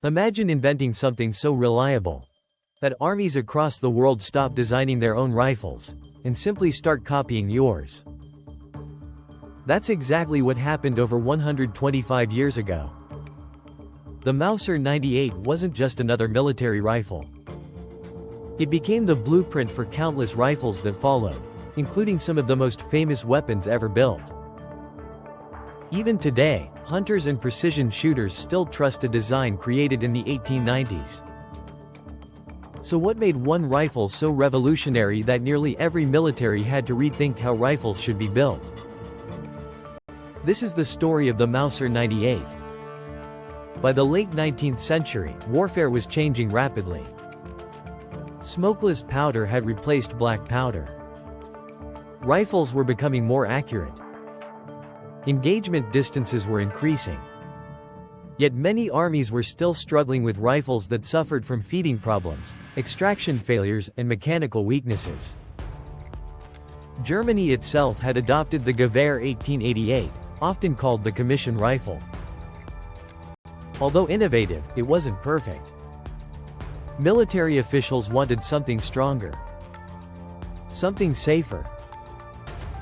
Imagine inventing something so reliable that armies across the world stop designing their own rifles and simply start copying yours. That's exactly what happened over 125 years ago. The Mauser 98 wasn't just another military rifle. It became the blueprint for countless rifles that followed, including some of the most famous weapons ever built. Even today, hunters and precision shooters still trust a design created in the 1890s. So what made one rifle so revolutionary that nearly every military had to rethink how rifles should be built? This is the story of the Mauser 98. By the late 19th century, warfare was changing rapidly. Smokeless powder had replaced black powder. Rifles were becoming more accurate. Engagement distances were increasing. Yet many armies were still struggling with rifles that suffered from feeding problems, extraction failures, and mechanical weaknesses. Germany itself had adopted the Gewehr 1888, often called the commission rifle. Although innovative, it wasn't perfect. Military officials wanted something stronger, something safer,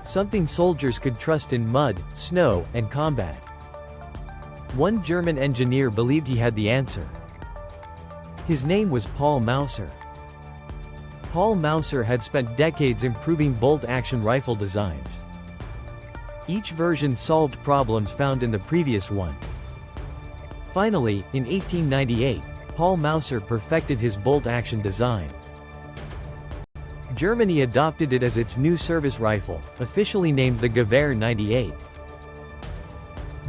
something soldiers could trust in mud, snow, and combat. One German engineer believed he had the answer. His name was Paul Mauser. Paul Mauser had spent decades improving bolt-action rifle designs. Each version solved problems found in the previous one. Finally, in 1898, Paul Mauser perfected his bolt-action design. Germany adopted it as its new service rifle, officially named the Gewehr 98.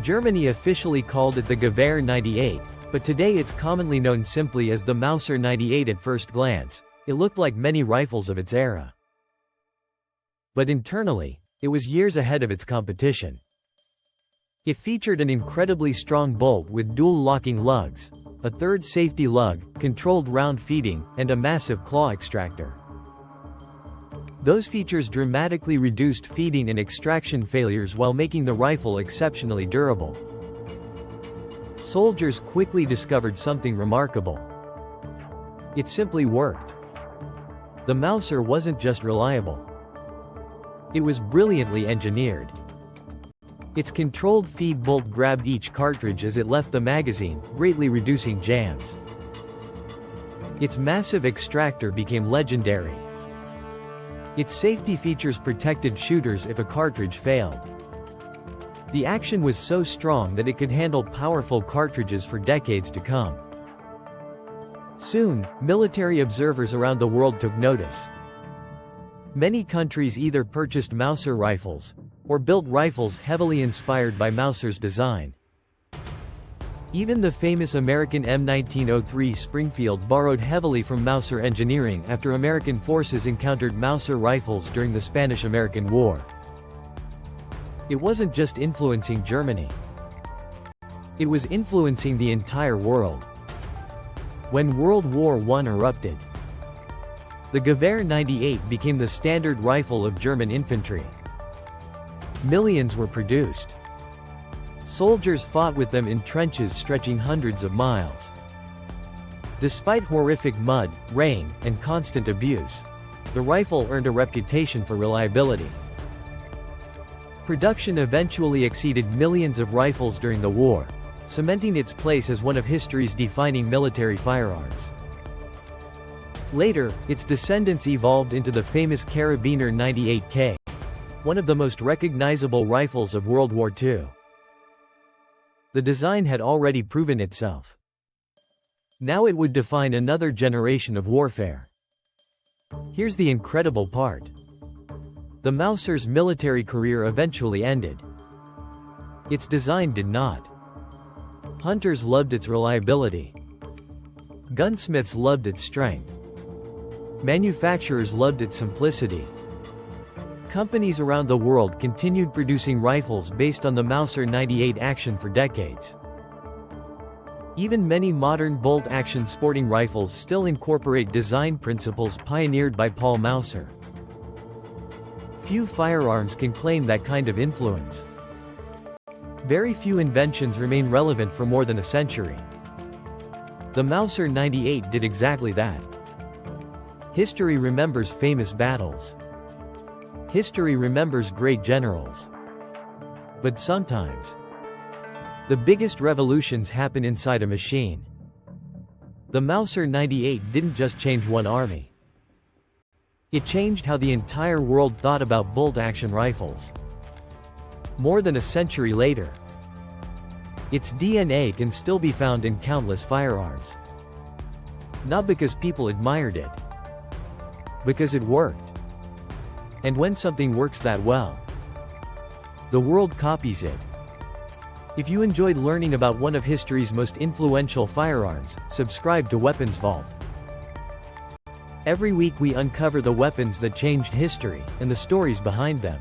Germany officially called it the Gewehr 98, but today it's commonly known simply as the Mauser 98. At first glance, it looked like many rifles of its era. But internally, it was years ahead of its competition. It featured an incredibly strong bolt with dual locking lugs, a third safety lug, controlled round feeding, and a massive claw extractor. Those features dramatically reduced feeding and extraction failures while making the rifle exceptionally durable. Soldiers quickly discovered something remarkable. It simply worked. The Mauser wasn't just reliable. It was brilliantly engineered. Its controlled feed bolt grabbed each cartridge as it left the magazine, greatly reducing jams. Its massive extractor became legendary. Its safety features protected shooters if a cartridge failed. The action was so strong that it could handle powerful cartridges for decades to come. Soon, military observers around the world took notice. Many countries either purchased Mauser rifles, or built rifles heavily inspired by Mauser's design. Even the famous American M1903 Springfield borrowed heavily from Mauser engineering after American forces encountered Mauser rifles during the Spanish-American War. It wasn't just influencing Germany. It was influencing the entire world. When World War I erupted, the Gewehr 98 became the standard rifle of German infantry. Millions were produced. Soldiers fought with them in trenches stretching hundreds of miles. Despite horrific mud, rain, and constant abuse, the rifle earned a reputation for reliability. Production eventually exceeded millions of rifles during the war, cementing its place as one of history's defining military firearms. Later, its descendants evolved into the famous Carabiner 98K, one of the most recognizable rifles of World War II. The design had already proven itself. Now it would define another generation of warfare. Here's the incredible part. The Mauser's military career eventually ended. Its design did not. Hunters loved its reliability. Gunsmiths loved its strength. Manufacturers loved its simplicity. Companies around the world continued producing rifles based on the Mauser 98 action for decades. Even many modern bolt-action sporting rifles still incorporate design principles pioneered by Paul Mauser. Few firearms can claim that kind of influence. Very few inventions remain relevant for more than a century. The Mauser 98 did exactly that. History remembers famous battles. History remembers great generals. But sometimes, the biggest revolutions happen inside a machine. The Mauser 98 didn't just change one army. It changed how the entire world thought about bolt-action rifles. More than a century later, its DNA can still be found in countless firearms. Not because people admired it, because it worked. And when something works that well, the world copies it. If you enjoyed learning about one of history's most influential firearms, subscribe to Weapons Vault. Every week we uncover the weapons that changed history, and the stories behind them.